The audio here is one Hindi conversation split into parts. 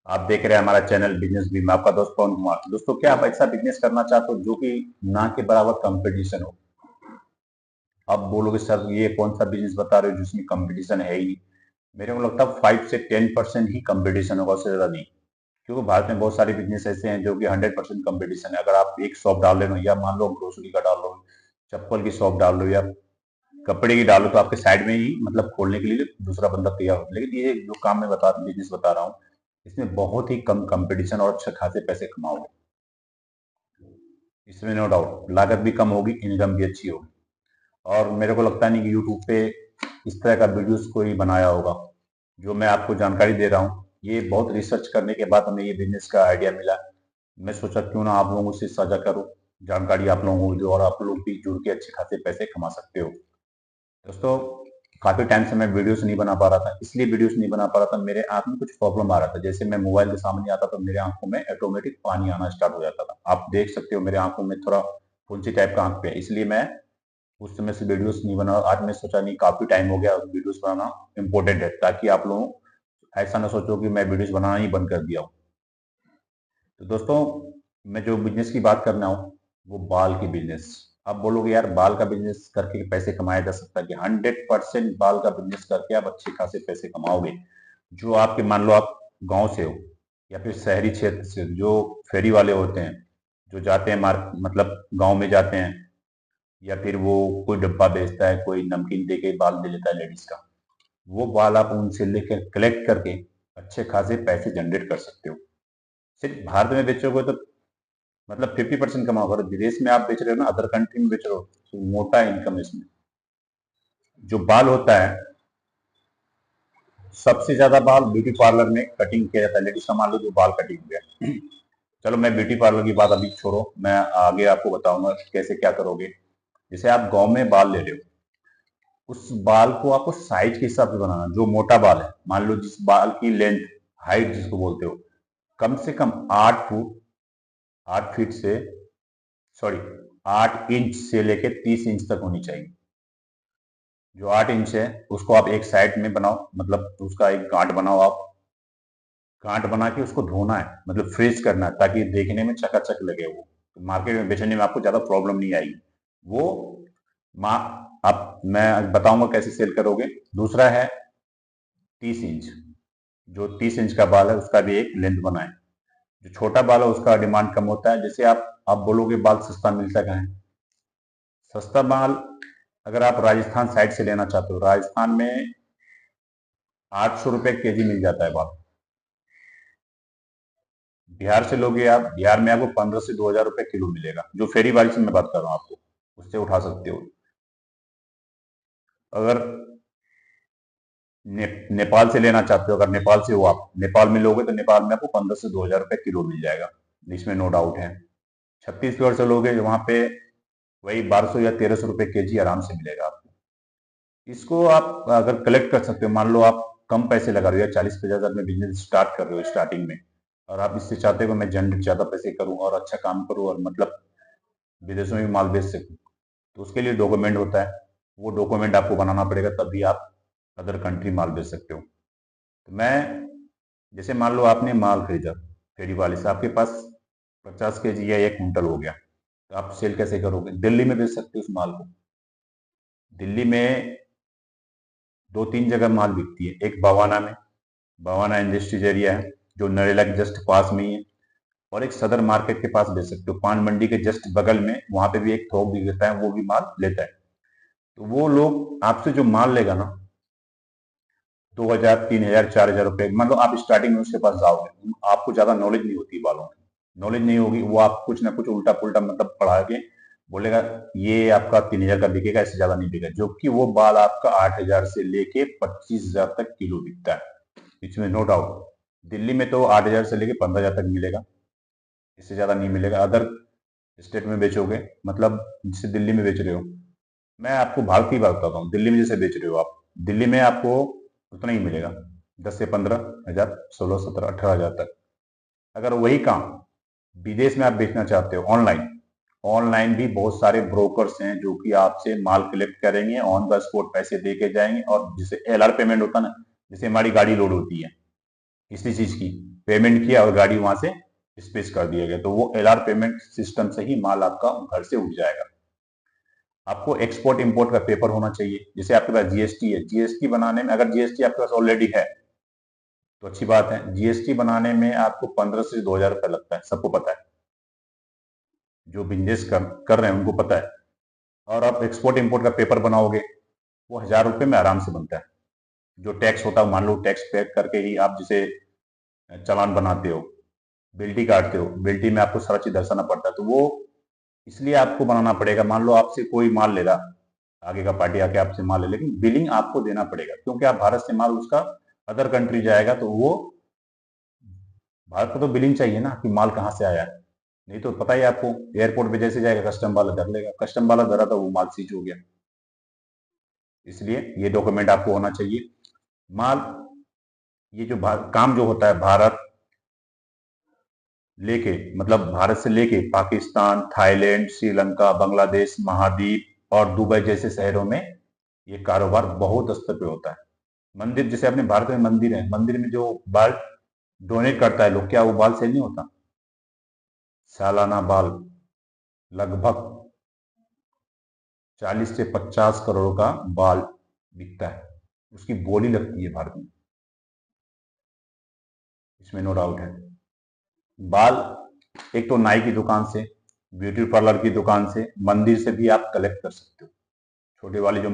आप देख रहे हैं हमारा चैनल बिजनेस भी। मैं आपका दोस्त पवन कुमार। दोस्तों, क्या आप ऐसा बिजनेस करना चाहते हो जो कि ना के बराबर कंपटीशन हो? आप बोलोगे सर ये कौन सा बिजनेस बता रहे हो जिसमें कंपटीशन है ही नहीं। मेरे को लगता है 5 से 10% ही कंपटीशन होगा, उससे ज्यादा नहीं। क्योंकि भारत में बहुत सारे बिजनेस ऐसे हैं जो कि 100% कंपटीशन है। अगर आप एक शॉप डाल रहे हो, या मान लो ग्रोसरी का डाल लो, चप्पल की शॉप डाल लो, या कपड़े की डालो, तो आपके साइड में ही मतलब खोलने के लिए दूसरा बंदा तैयार हो। लेकिन ये जो काम मैं बिजनेस बता रहा हूँ, इसमें बहुत ही कम कंपटीशन और अच्छे खासे पैसे कमाओगे। इसमें नो डाउट लागत भी कम होगी, इनकम भी अच्छी होगी। और मेरे को लगता नहीं कि यूट्यूब पे इस तरह का वीडियोस कोई बनाया होगा। जो मैं आपको जानकारी दे रहा हूँ, ये बहुत रिसर्च करने के बाद हमें ये बिजनेस का आइडिया मिला। मैं सोचा क्यों ना आप लोगों से साझा करूँ जानकारी आप लोगों को, जो और आप लोग भी जुड़ के अच्छे खासे पैसे कमा सकते हो। दोस्तों, काफी टाइम से मैं वीडियोस नहीं बना पा रहा था। इसलिए वीडियोस नहीं बना पा रहा था, मेरे आंख में कुछ प्रॉब्लम आ रहा था। जैसे मैं मोबाइल के सामने आता तो मेरे आंखों में ऑटोमेटिक पानी आना स्टार्ट हो जाता था। आप देख सकते हो मेरे आंखों में थोड़ा फुंसी टाइप का आंख पे है। इसलिए मैं उस समय से वीडियोस नहीं बना। आज मैं सोचा नहीं, काफी टाइम हो गया, वीडियोस बनाना इम्पोर्टेंट है, ताकि आप लोग ऐसा ना सोचो कि मैं वीडियोस बनाना ही बंद कर दिया हूँ। तो दोस्तों, मैं जो बिजनेस की बात करना हूँ, वो बाल की बिजनेस। आप बोलोगे यार बाल का बिजनेस करके पैसे कमाया जा सकता है? कि 100% बाल का बिजनेस करके आप अच्छे खासे पैसे कमाओगे। जो आपके, मान लो आप गांव से हो या फिर शहरी क्षेत्र से, जो फेरी वाले होते हैं, जो जाते हैं मार्क मतलब गांव में जाते हैं, या फिर वो कोई डब्बा बेचता है, कोई नमकीन दे के बाल दे लेता है लेडीज का, वो बाल आप उनसे लेकर कलेक्ट करके अच्छे खासे पैसे जनरेट कर सकते हो। सिर्फ भारत में बेचोगे तो मतलब 50% कमाओगे। अगर विदेश में आप बेच रहे हो ना, अदर कंट्री में बेच रहे हो, तो मोटा इनकम इसमें। जो बाल होता है, सबसे ज्यादा बाल ब्यूटी पार्लर में कटिंग किया जाता है। लेडीज का मान लो जो बाल कटिंग हो गया। चलो मैं ब्यूटी पार्लर की बात अभी छोड़ो, मैं आगे आपको बताऊंगा कैसे क्या करोगे। जैसे आप गांव में बाल ले रहे हो, उस बाल को आपको साइज के हिसाब से बनाना। जो मोटा बाल है, मान लो जिस बाल की लेंथ, हाइट जिसको बोलते हो, कम से कम 8 फुट, 8 फीट से, सॉरी, 8 इंच से लेके 30 इंच तक होनी चाहिए। जो 8 इंच है उसको आप एक साइड में बनाओ, मतलब उसका एक गांठ बनाओ। आप गांठ बना के उसको धोना है, मतलब फ्रीज करना है, ताकि देखने में चकाचक लगे वो, तो मार्केट में बेचने में आपको ज्यादा प्रॉब्लम नहीं आएगी। वो मा आप, मैं बताऊंगा कैसे सेल करोगे। दूसरा है 30 इंच। जो 30 इंच का बाल है उसका भी एक लेंथ बनाए। जो छोटा बाल है उसका डिमांड कम होता है। जैसे आप बोलोगे बाल सस्ता मिलता कहाँ है? सस्ता माल अगर आप राजस्थान साइड से लेना चाहते हो, राजस्थान में 800 रुपए केजी मिल जाता है बाल। बिहार से लोगे आप, बिहार में आपको 1500 से 2000 रुपए किलो मिलेगा। जो फेरी वाली से मैं बात कर रहा हूँ, आपको उससे उठा सकते हो। अगर नेपाल से लेना चाहते हो, अगर नेपाल से हो, आप नेपाल में लोगे तो नेपाल में आपको 1500 से 2000 रुपए किलो मिल जाएगा। इसमें नो डाउट है। छत्तीसगढ़ से लोगे वहां पे वही 1200 या 1300 रुपए केजी आराम से मिलेगा आपको। इसको आप अगर कलेक्ट कर सकते हो, मान लो आप कम पैसे लगा रहे हो, 40-50 हजार में बिजनेस स्टार्ट कर रहे हो स्टार्टिंग में, और आप इससे चाहते हो मैं जनरेट ज्यादा पैसे करूं और अच्छा काम करूं, और मतलब विदेशों में भी माल बेच सकूं, तो उसके लिए डॉक्यूमेंट होता है। वो डॉक्यूमेंट आपको बनाना पड़ेगा, तभी आप अदर कंट्री माल बेच सकते हो। तो मैं, जैसे मान लो आपने माल खरीदा फेरी वाले से, आपके पास 50 केजी या 1 कुंटल हो गया, तो आप सेल कैसे करोगे? दिल्ली में बेच सकते हो उस माल को। दिल्ली में 2-3 जगह माल बिकती है। एक बवाना में, बवाना इंडस्ट्रीज एरिया है जो नरेला के जस्ट पास में ही है। और एक सदर मार्केट के पास बेच सकते हो, पान मंडी के जस्ट बगल में, वहां पे भी एक थोक भी देता है, वो भी माल लेता है। तो वो लोग आपसे जो माल लेगा ना, 2000, 3000, 4000 रुपए, मान लो आप स्टार्टिंग में उसके पास जाओगे, आपको ज्यादा नॉलेज नहीं होती बालों की, नॉलेज नहीं होगी, वो आप कुछ ना कुछ उल्टा पुल्टा मतलब पढ़ा के बोलेगा ये आपका 3000 का बिकेगा, इससे ज्यादा नहीं बिकेगा। जो कि वो बाल आपका 8000 से लेके 25,000 तक किलो बिकता है। इसमें नो डाउट दिल्ली में तो 8000 से लेके 15,000 तक मिलेगा, इससे ज्यादा नहीं मिलेगा। अदर स्टेट में बेचोगे, मतलब जैसे दिल्ली में बेच रहे हो, मैं आपको भाव की बात बताता हूँ। दिल्ली में जैसे बेच रहे हो आप, दिल्ली में आपको उतना ही मिलेगा, 10 से 15 हजार, 16, 17, 18 हजार तक। अगर वही काम विदेश में आप बेचना चाहते हो ऑनलाइन, ऑनलाइन भी बहुत सारे ब्रोकर्स हैं जो कि आपसे माल कलेक्ट करेंगे, ऑन द स्पॉट पैसे दे के जाएंगे। और जिसे LR पेमेंट होता है ना, जैसे हमारी गाड़ी लोड होती है इसी चीज की, पेमेंट किया और गाड़ी वहां से डिस्पैच कर दिया गया, तो वो एलआर पेमेंट सिस्टम से ही माल आपका घर से उठ जाएगा। आपको एक्सपोर्ट इंपोर्ट का पेपर होना चाहिए। जैसे आपके पास जीएसटी है, जीएसटी बनाने में, अगर जीएसटी आपके पास ऑलरेडी है तो अच्छी बात है। जीएसटी बनाने में आपको 15 से 2,000 रुपया लगता है, सबको पता है, जो बिजनेस कर रहे हैं उनको पता है। और आप एक्सपोर्ट इंपोर्ट का पेपर बनाओगे वो 1,000 रुपये में आराम से बनता है। जो टैक्स होता है, मान लो टैक्स पे करके ही आप जैसे चालान बनाते हो, बिल्टी काटते हो, बिल्टी में आपको सारा चीज दर्शाना पड़ता है, तो वो इसलिए आपको बनाना पड़ेगा। मान लो आपसे कोई माल ले रहा, आगे का पार्टी आके आपसे माल ले, लेकिन बिलिंग आपको देना पड़ेगा, क्योंकि आप भारत से माल उसका अदर कंट्री जाएगा, तो वो भारत को तो बिलिंग चाहिए ना कि माल कहाँ से आया है। नहीं तो पता ही आपको, एयरपोर्ट पे जैसे जाएगा कस्टम वाला धर लेगा, कस्टम वाला धरा था वो माल सीज हो गया। इसलिए ये डॉक्यूमेंट आपको होना चाहिए। माल, ये जो काम जो होता है भारत लेके, मतलब भारत से लेके पाकिस्तान, थाईलैंड, श्रीलंका, बांग्लादेश, महाद्वीप और दुबई जैसे शहरों में ये कारोबार बहुत स्तर पे होता है। मंदिर, जैसे अपने भारत में मंदिर है, मंदिर में जो बाल डोनेट करता है लोग, क्या वो बाल सेल नहीं होता? सालाना बाल लगभग 40 से 50 करोड़ का बाल बिकता है, उसकी बोली लगती है भारत में, इसमें नो डाउट है। बाल एक तो नाई की दुकान से, ब्यूटी पार्लर की दुकान से, मंदिर से भी आप कलेक्ट कर सकते हो। छोटे वाले जो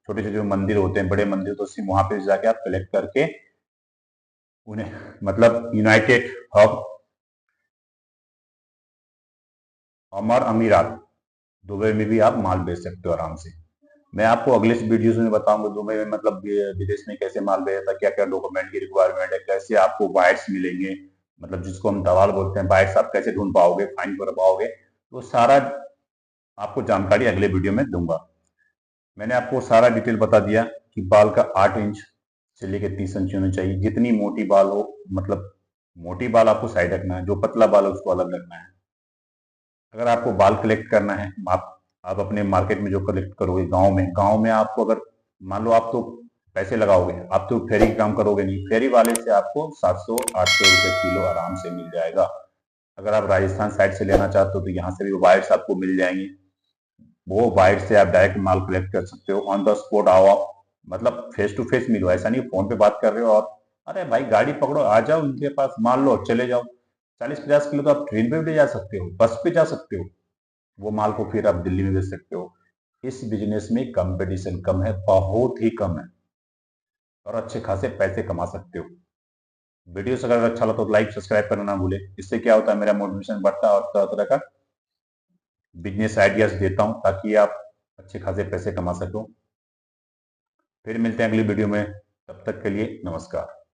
छोटे छोटे जो मंदिर होते हैं, बड़े मंदिर, तो सिर्फ वहां पे जाके आप कलेक्ट करके उन्हें, मतलब यूनाइटेड हब अमर अमीरात, दुबई में भी आप माल बेच सकते हो आराम से। मैं आपको अगले वीडियोस में बताऊंगा दुबई में, मतलब विदेश में कैसे माल बेचा था, क्या क्या डॉक्यूमेंट की रिक्वायरमेंट है, कैसे आपको बाइट्स मिलेंगे, मतलब जिसको हम दलाल बोलते हैं, बाइट्स आप कैसे ढूंढ पाओगे, फाइन कर पाओगे, तो सारा आपको जानकारी अगले वीडियो में दूंगा। मैंने आपको सारा डिटेल बता दिया कि बाल का 8 इंच से लेकर 30 इंच होना चाहिए। जितनी मोटी बाल हो, मतलब मोटी बाल आपको साइड रखना है, जो पतला बाल है उसको अलग रखना है। अगर आपको बाल कलेक्ट करना है, आप अपने मार्केट में जो कलेक्ट करोगे, गांव में आपको, अगर मान लो आप तो पैसे लगाओगे, आप तो फेरी का काम करोगे नहीं, फेरी वाले से आपको 700-800 रुपए किलो आराम से मिल जाएगा। अगर आप राजस्थान साइड से लेना चाहते हो तो यहाँ से भी वायर्स आपको मिल जाएंगी, वो वाइट से आप डायरेक्ट माल कलेक्ट कर सकते हो। ऑन द स्पॉट आओ आप, मतलब फेस टू फेस मिलो, ऐसा नहीं फोन पे बात कर रहे हो और अरे भाई गाड़ी पकड़ो आ जाओ उनके पास, मान लो चले जाओ। 40-50 किलो तो आप ट्रेन पे भी ले जा सकते हो, बस पे जा सकते हो, वो माल को फिर आप दिल्ली में बेच सकते हो। इस बिजनेस में कंपटीशन कम है, बहुत ही कम है, और अच्छे खासे पैसे कमा सकते हो। वीडियो अगर अच्छा लगा तो लाइक सब्सक्राइब करना ना भूले, इससे क्या होता है मेरा मोटिवेशन बढ़ता है और तरह तरह का बिजनेस आइडियाज देता हूं ताकि आप अच्छे खासे पैसे कमा सको। फिर मिलते हैं अगली वीडियो में, तब तक के लिए नमस्कार।